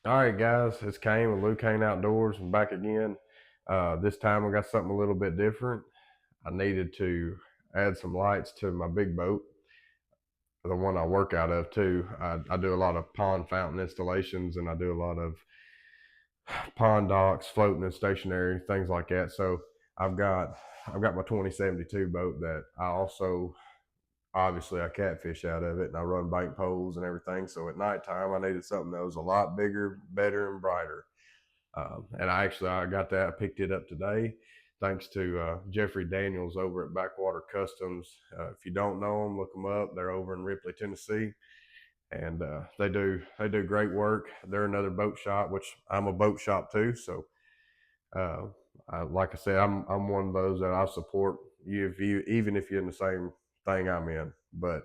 All right, guys, it's Kane with Luke Kane Outdoors. I'm back again. This time I got something a little bit different. I needed to add some lights to my big boat, the one I work out of too. I do a lot of pond fountain installations, and I do a lot of pond docks, floating and stationary things like that. So I've got I've got my 2072 boat that I also obviously I catfish out of it, and I run bank poles and everything. So at nighttime I needed something that was a lot bigger, better, and brighter. And I got that. I picked it up today, thanks to Jeffrey Daniels over at Backwater Customs. If you don't know them, look them up. They're over in Ripley, Tennessee, and they do great work. They're another boat shop, which I'm a boat shop too. So, uh, like I said, I'm one of those that I support you if you even if you're in the same thing I'm in. But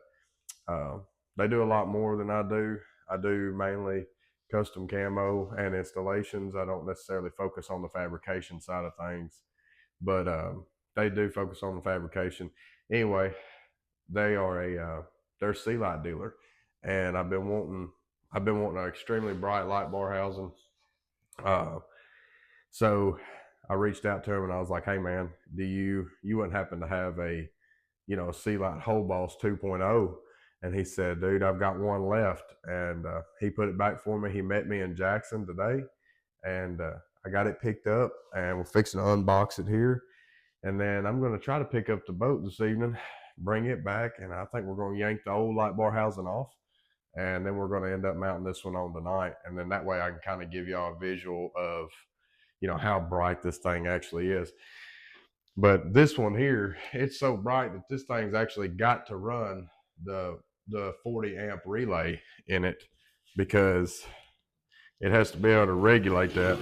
uh, they do a lot more than I do. I do mainly custom camo and installations. I don't necessarily focus on the fabrication side of things, but they do focus on the fabrication. Anyway, they are they're a SeeLite dealer, and I've been wanting an extremely bright light bar housing. Uh, so I reached out to him and I was like, "Hey man, do you wouldn't happen to have a SeeLite Hole Boss 2.0?" And he said, "Dude, I've got one left." And he put it back for me. He met me in Jackson today, and I got it picked up, and we're fixing to unbox it here. And then I'm going to try to pick up the boat this evening, bring it back, and I think we're going to yank the old light bar housing off. And then we're going to end up mounting this one on tonight. And then that way I can kind of give y'all a visual of, how bright this thing actually is. But this one here, it's so bright that this thing's actually got to run the 40 amp relay in it, because it has to be able to regulate that.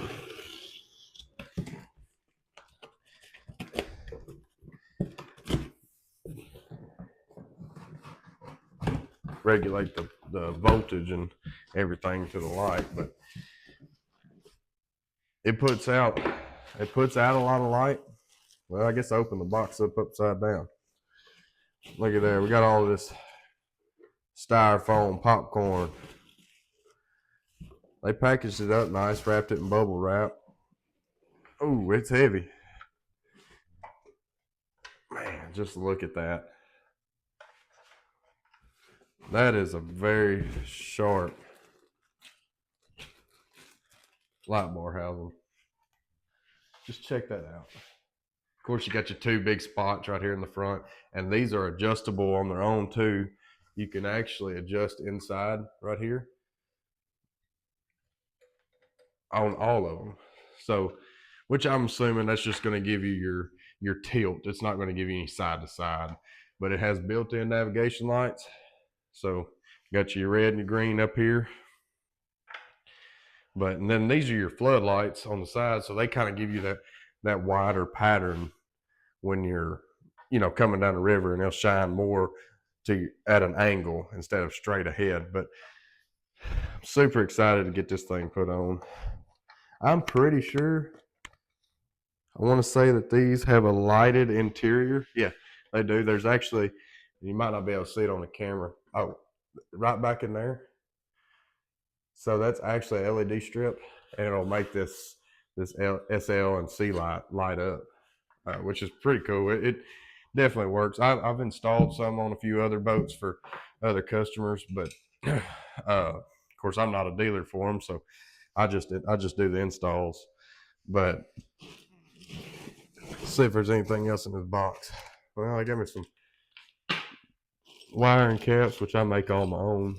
Regulate the voltage and everything to the light. But it puts out a lot of light. Well, I guess I opened the box up upside down. Look at there. We got all this styrofoam popcorn. They packaged it up nice, wrapped it in bubble wrap. Oh, it's heavy. Man, just look at that. That is a very sharp light bar housing. Just check that out. Of course, you got your two big spots right here in the front, and these are adjustable on their own too. You can actually adjust inside right here on all of them. So, which I'm assuming that's just going to give you your tilt. It's not going to give you any side to side, but it has built-in navigation lights. So, got your red and your green up here. But and then these are your floodlights on the side, so they kind of give you that wider pattern when you're coming down the river, and they'll shine more to at an angle instead of straight ahead. But I'm super excited to get this thing put on. I'm pretty sure, I want to say that these have a lighted interior. Yeah, they do. There's actually, you might not be able to see it on the camera. Oh, right back in there. So that's actually an LED strip, and it'll make this SL and C light up, which is pretty cool. It definitely works. I've installed some on a few other boats for other customers, but of course I'm not a dealer for them, so I just do the installs. But let's see if there's anything else in this box. Well, I got me some wiring caps, which I make all my own.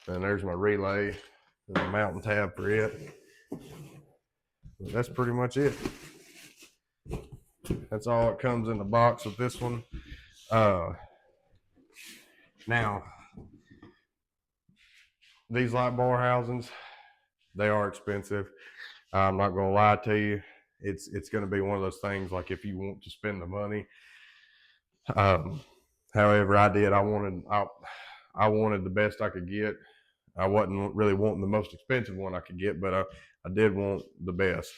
And there's my relay. There's a mountain tab for it. But that's pretty much it. That's all it comes in the box with this one. Now, these light bar housings, they are expensive. I'm not going to lie to you. It's going to be one of those things, like, if you want to spend the money. However, I wanted the best I could get. I wasn't really wanting the most expensive one I could get, but I did want the best.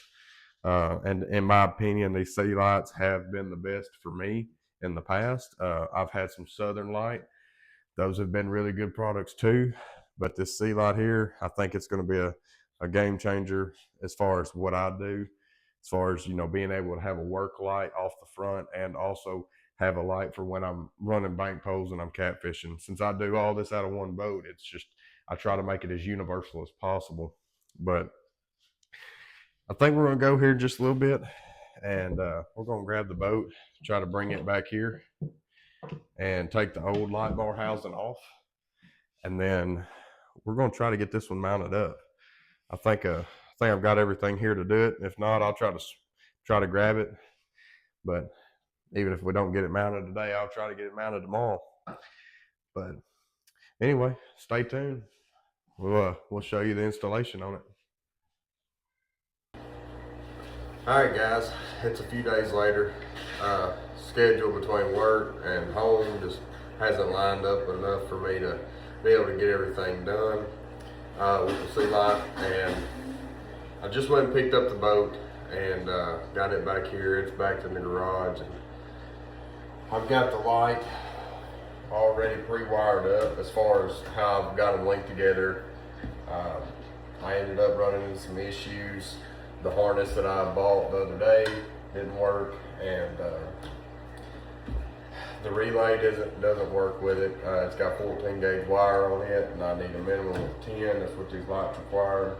And in my opinion, these SeeLites have been the best for me in the past. I've had some Southern Light; those have been really good products too. But this SeeLite here, I think it's going to be a game changer as far as what I do, as far as, you know, being able to have a work light off the front and also have a light for when I'm running bank poles and I'm catfishing. Since I do all this out of one boat, it's just, I try to make it as universal as possible. But I think we're going to go here just a little bit, and we're going to grab the boat, try to bring it back here and take the old light bar housing off, and then we're going to try to get this one mounted up. I think I've got everything here to do it. If not, I'll try to grab it. But even if we don't get it mounted today, I'll try to get it mounted tomorrow. But anyway, stay tuned. We'll show you the installation on it. All right, guys, it's a few days later. Schedule between work and home just hasn't lined up enough for me to be able to get everything done with the SeeLite, and I just went and picked up the boat and got it back here. It's back in the garage, and I've got the light already pre-wired up as far as how I've got them linked together. I ended up running into some issues. The harness that I bought the other day didn't work, and the relay doesn't work with it. It's got 14 gauge wire on it, and I need a minimum of 10. That's what these lights require,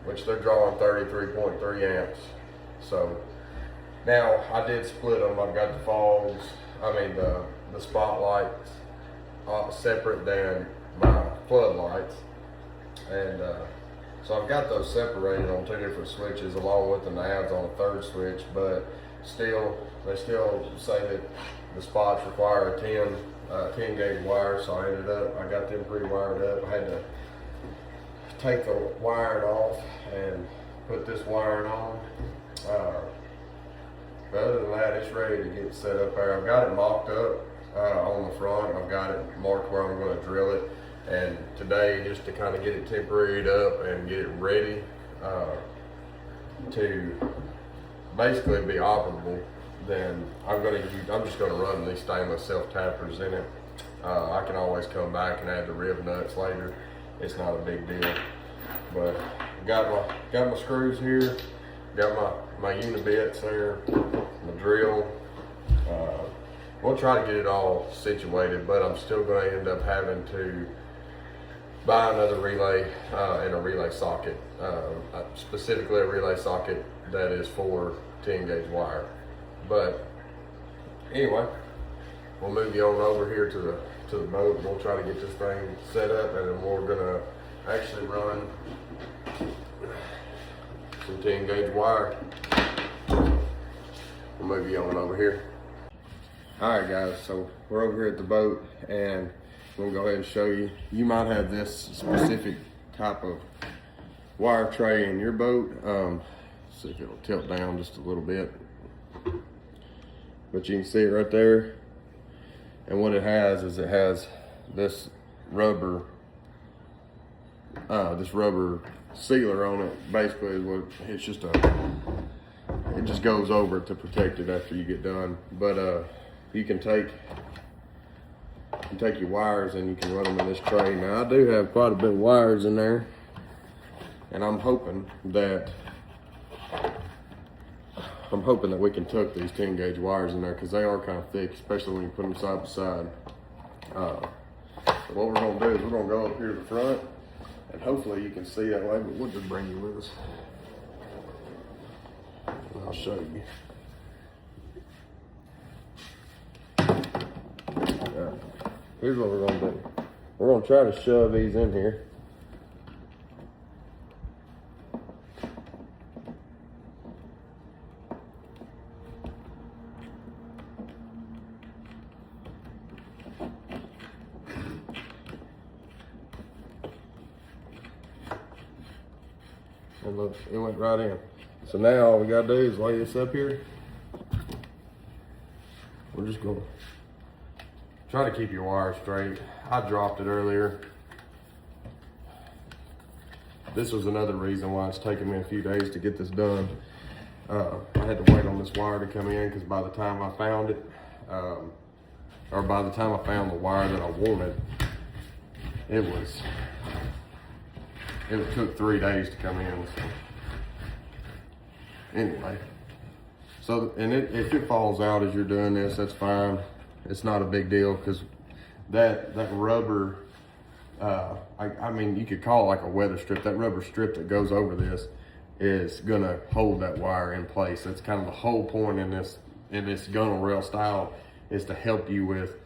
which they're drawing 33.3 amps. So now I did split them. I've got the spotlights separate than my floodlights, and so I've got those separated on 2 different switches along with the navs on a 3rd switch, but they still say that the spots require a 10 gauge wire, so I got them pre-wired up. I had to take the wiring off and put this wiring on. But other than that, it's ready to get set up there. I've got it mocked up on the front. I've got it marked where I'm going to drill it. And today, just to kind of get it temporaried up and get it ready to basically be operable, then I'm just going to run these stainless self-tappers in it. I can always come back and add the rib nuts later. It's not a big deal. But got my screws here, got my unibits there, my drill. We'll try to get it all situated, but I'm still going to end up having to buy another relay and a relay socket, specifically a relay socket that is for 10 gauge wire. But anyway, we'll move you on over here to the boat. We'll try to get this thing set up, and then we're gonna actually run some 10 gauge wire. We'll move you on over here. All right, guys, so we're over here at the boat, and we'll go ahead and show you. You might have this specific type of wire tray in your boat. See if it'll tilt down just a little bit. But you can see it right there. And what it has is this rubber sealer on it. Basically, is what it's just it just goes over it to protect it after you get done. But you can take your wires and you can run them in this tray. Now I do have quite a bit of wires in there, and I'm hoping that we can tuck these 10 gauge wires in there, because they are kind of thick, especially when you put them side by side. So what we're going to do is we're going to go up here to the front, and hopefully you can see that way, but we'll just bring you with us. And I'll show you. Right. Here's what we're going to do. We're going to try to shove these in here. And look, it went right in. So now all we gotta do is lay this up here. We're just gonna try to keep your wire straight. I dropped it earlier. This was another reason why it's taken me a few days to get this done. I had to wait on this wire to come in, because by the time I found it, or by the time I found the wire that I wanted, it took 3 days to come in. So anyway, so and if it falls out as you're doing this, that's fine. It's not a big deal, because that rubber, I mean, you could call it like a weather strip. That rubber strip that goes over this is gonna hold that wire in place. That's kind of the whole point in this gunnel rail style, is to help you with,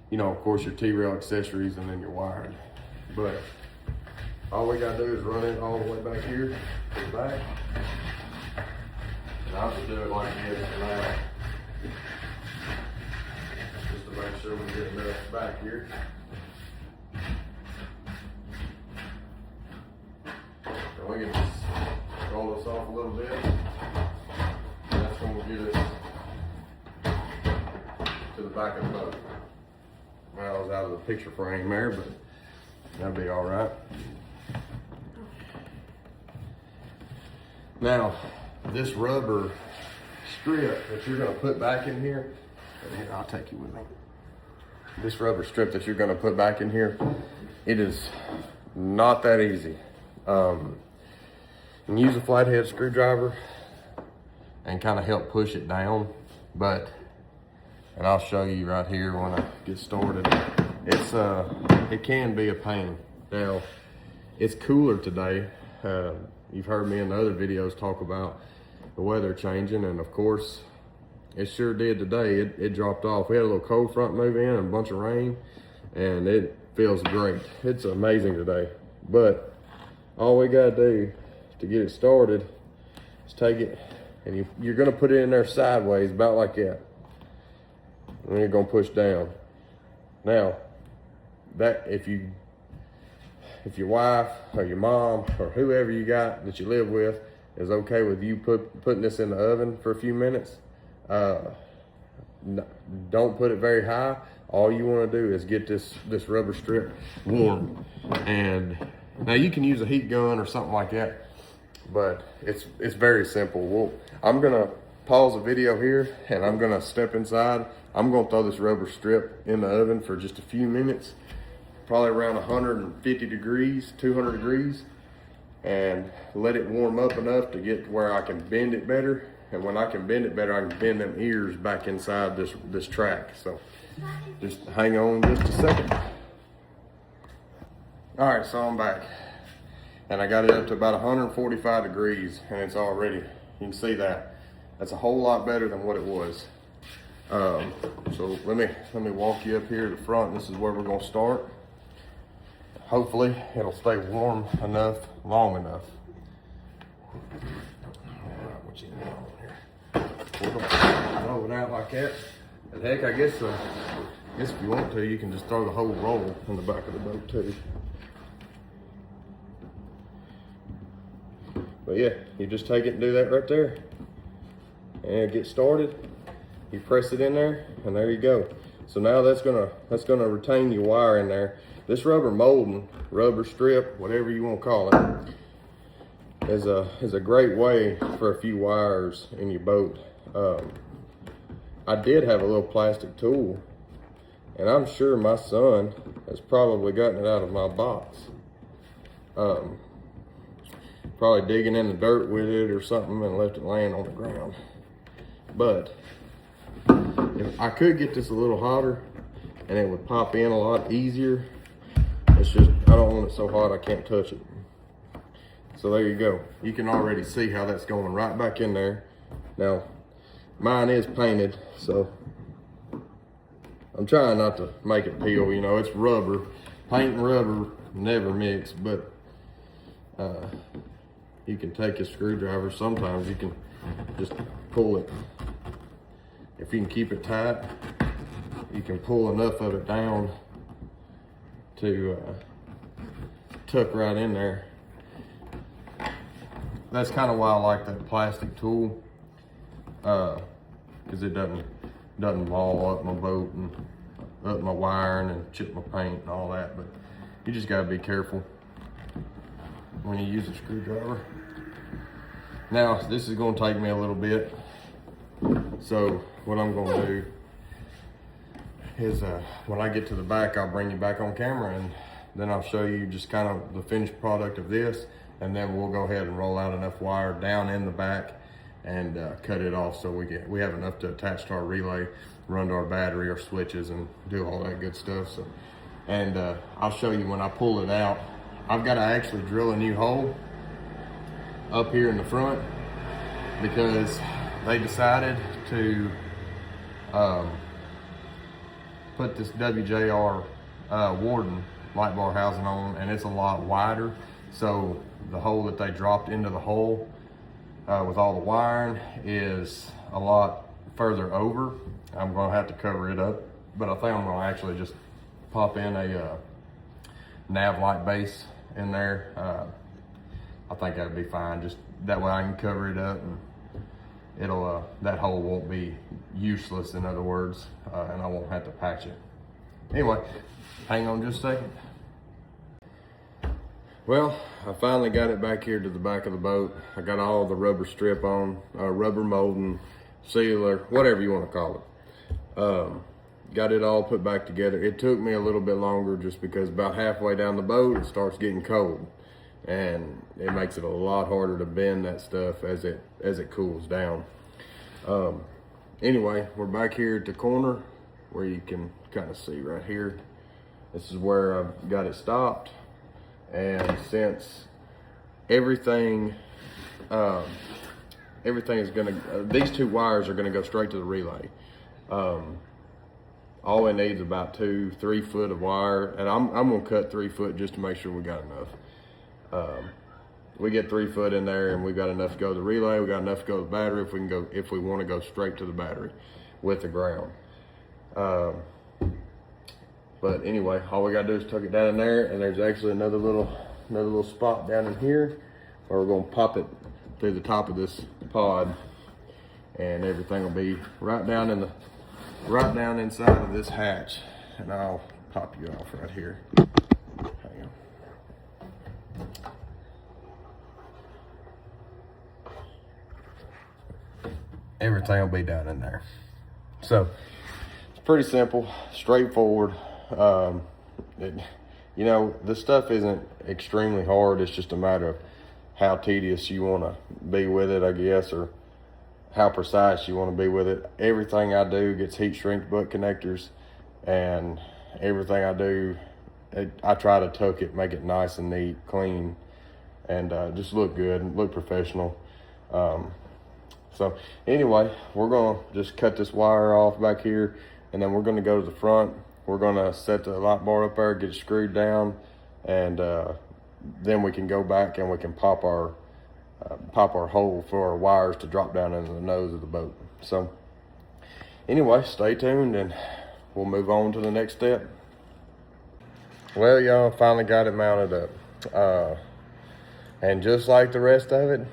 you know, of course, your T-rail accessories and then your wiring. But all we gotta do is run it all the way back here to the back. And I'll just do it like this for now, just to make sure we get enough back here. And we can just roll this off a little bit. And that's when we'll get it to the back of the boat. Well, I was out of the picture frame there, but that'll be all right. Now, this rubber strip that you're gonna put back in here, and here, I'll take you with me. This rubber strip that you're gonna put back in here, it is not that easy. You can use a flathead screwdriver and kind of help push it down, and I'll show you right here when I get started. It can be a pain. Now, it's cooler today. You've heard me in the other videos talk about the weather changing, and of course, it sure did today. It dropped off. We had a little cold front move in and a bunch of rain, and it feels great. It's amazing today. But all we gotta do to get it started is take it, and you're gonna put it in there sideways, about like that. And then you're gonna push down. Now, that if your wife or your mom or whoever you got that you live with is okay with you putting this in the oven for a few minutes, don't put it very high. All you want to do is get this rubber strip warm. And now you can use a heat gun or something like that, but it's very simple. I'm gonna pause the video here, and I'm gonna step inside. I'm gonna throw this rubber strip in the oven for just a few minutes, probably around 150 degrees, 200 degrees, and let it warm up enough to get to where I can bend it better. And when I can bend it better, I can bend them ears back inside this track. So just hang on just a second. All right, so I'm back. And I got it up to about 145 degrees, and it's already, you can see that. That's a whole lot better than what it was. So let me walk you up here to the front. This is where we're gonna start. Hopefully it'll stay warm enough, long enough. All right, what you got on here? We're gonna roll it out like that. And heck, I guess if you want to, you can just throw the whole roll in the back of the boat too. But yeah, you just take it and do that right there. And get started. You press it in there, and there you go. So now that's gonna retain your wire in there. This rubber molding, rubber strip, whatever you want to call it, is a great way for a few wires in your boat. I did have a little plastic tool, and I'm sure my son has probably gotten it out of my box. Probably digging in the dirt with it or something and left it laying on the ground. But if I could get this a little hotter and it would pop in a lot easier, it's just, I don't want it so hot I can't touch it. So there you go. You can already see how that's going right back in there. Now, mine is painted, so I'm trying not to make it peel, you know, it's rubber. Paint and rubber never mix, but you can take a screwdriver. Sometimes you can just pull it. If you can keep it tight, you can pull enough of it down to tuck right in there. That's kind of why I like that plastic tool, because it doesn't maul up my boat and up my wiring and chip my paint and all that. But you just gotta be careful when you use a screwdriver. Now, this is gonna take me a little bit. So what I'm gonna do is when I get to the back, I'll bring you back on camera and then I'll show you just kind of the finished product of this, and then we'll go ahead and roll out enough wire down in the back and cut it off so we have enough to attach to our relay, run to our battery, our switches, and do all that good stuff. So, and I'll show you when I pull it out. I've got to actually drill a new hole up here in the front because they decided to put this WJR Warden light bar housing on, and it's a lot wider. So the hole that they dropped into the hole with all the wiring is a lot further over. I'm gonna have to cover it up, but I think I'm gonna actually just pop in a nav light base in there. I think that'd be fine. Just that way I can cover it up, and it'll that hole won't be useless, in other words, and I won't have to patch it. Anyway, hang on just a second. Well, I finally got it back here to the back of the boat. I got all the rubber strip on, rubber molding, sealer, whatever you want to call it. Got it all put back together. It took me a little bit longer just because about halfway down the boat, it starts getting cold. And it makes it a lot harder to bend that stuff as it cools down. Anyway, we're back here at the corner where you can kind of see right here. This is where I've got it stopped. And since everything is gonna, these two wires are gonna go straight to the relay. All it needs is about 2-3 foot of wire, and I'm gonna cut 3 foot just to make sure we got enough. We get 3 foot in there, and we got enough to go to the relay. We got enough to go to the battery if we want to go straight to the battery with the ground. But anyway, all we gotta do is tuck it down in there, and there's actually another little spot down in here where we're gonna pop it through the top of this pod, and everything will be right down inside of this hatch. And I'll pop you off right here. Hang on. Everything will be down in there. So it's pretty simple, straightforward. You know, this stuff isn't extremely hard. It's just a matter of how tedious you want to be with it, I guess, or how precise you want to be with it. Everything I do gets heat shrink butt connectors, and everything I do, I try to tuck it, make it nice and neat, clean, and just look good and look professional. So anyway, we're gonna just cut this wire off back here, and then we're gonna go to the front. We're gonna set the light bar up there, get it screwed down, and then we can go back and we can pop our hole for our wires to drop down into the nose of the boat. So anyway, stay tuned and we'll move on to the next step. Well, y'all, finally got it mounted up. And just like the rest of it,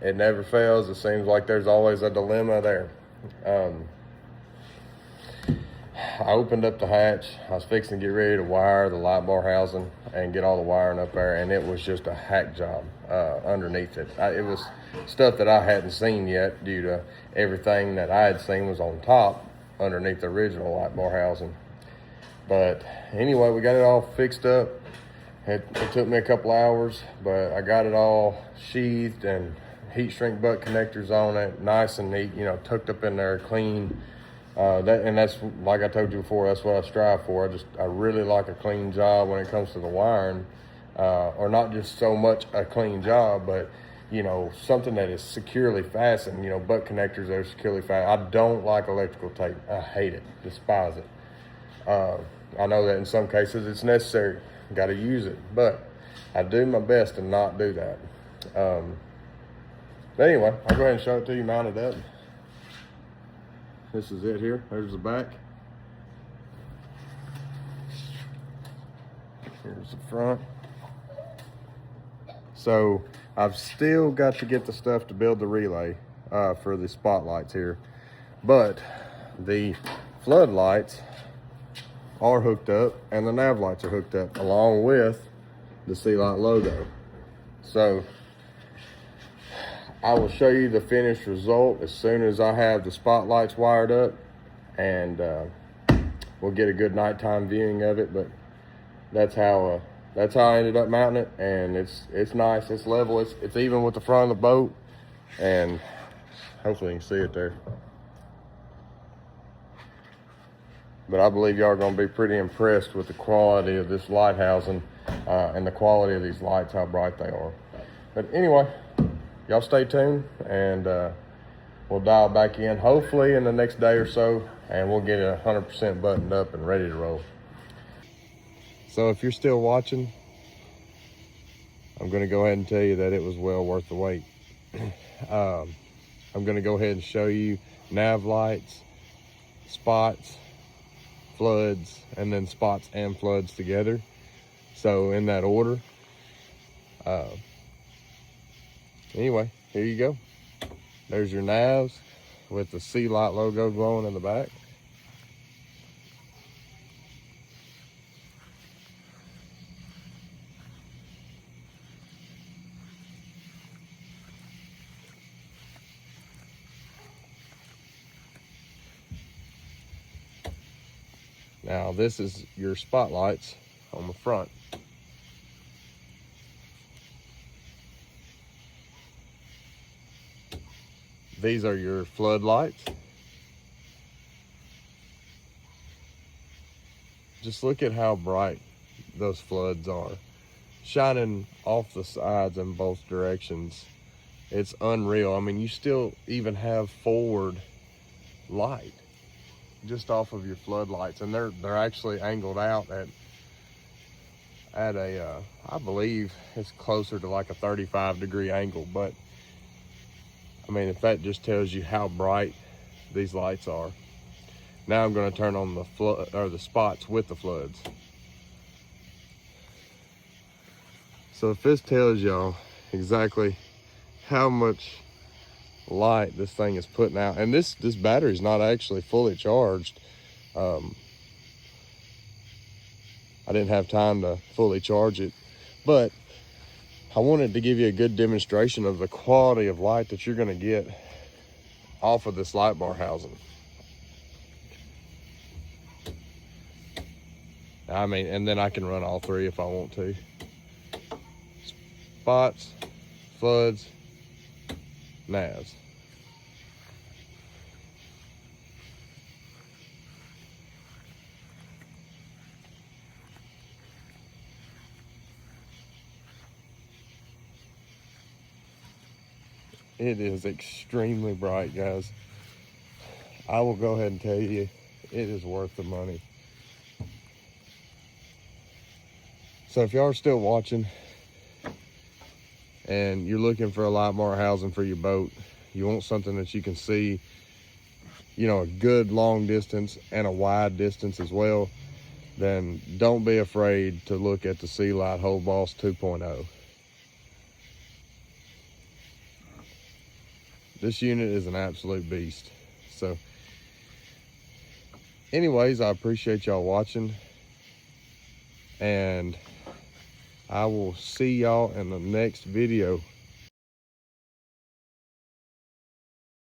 it never fails. It seems like there's always a dilemma there. I opened up the hatch. I was fixing to get ready to wire the light bar housing and get all the wiring up there, and it was just a hack job underneath it. It was stuff that I hadn't seen yet due to everything that I had seen was on top underneath the original light bar housing. But anyway, we got it all fixed up. It took me a couple hours, but I got it all sheathed and heat shrink butt connectors on it, nice and neat, you know, tucked up in there, clean. That's like I told you before, that's what I strive for. I really like a clean job when it comes to the wiring, or not just so much a clean job, but you know, something that is securely fastened. You know, butt connectors that are securely fastened. I don't like electrical tape. I hate it, despise it. I know that in some cases it's necessary. Got to use it, but I do my best to not do that. But anyway, I'll go ahead and show it to you mounted up. This is it here. There's the back. Here's the front. So I've still got to get the stuff to build the relay for the spotlights here, but the floodlights are hooked up and the nav lights are hooked up along with the SeeLite logo. So I will show you the finished result as soon as I have the spotlights wired up, and we'll get a good nighttime viewing of it. But that's how that's how I ended up mounting it, and it's nice, it's level, it's even with the front of the boat, and hopefully you can see it there. But I believe y'all are gonna be pretty impressed with the quality of this light housing and the quality of these lights, how bright they are. But anyway, y'all stay tuned, and we'll dial back in hopefully in the next day or so, and we'll get it 100% buttoned up and ready to roll. So if you're still watching, I'm gonna go ahead and tell you that it was well worth the wait. I'm gonna go ahead and show you nav lights, spots, floods, and then spots and floods together. So in that order. Anyway, here you go. There's your navs with the SeeLite logo glowing in the back. Now this is your spotlights on the front. These are your floodlights. Just look at how bright those floods are, shining off the sides in both directions. It's unreal. I mean, you still even have forward light just off of your floodlights, and they're actually angled out at a I believe it's closer to like a 35-degree angle. But I mean, if that just tells you how bright these lights are. Now I'm going to turn on the flood, or the spots with the floods. So if this tells y'all exactly how much light this thing is putting out, and this battery is not actually fully charged. I didn't have time to fully charge it, but I wanted to give you a good demonstration of the quality of light that you're going to get off of this light bar housing. I mean, and then I can run all three if I want to. Spots, floods, navs. It is extremely bright, guys. I will go ahead and tell you, it is worth the money. So if y'all are still watching and you're looking for a light bar housing for your boat, you want something that you can see, you know, a good long distance and a wide distance as well, then don't be afraid to look at the SeeLite Hole Boss 2.0. This unit is an absolute beast. So anyways, I appreciate y'all watching, and I will see y'all in the next video.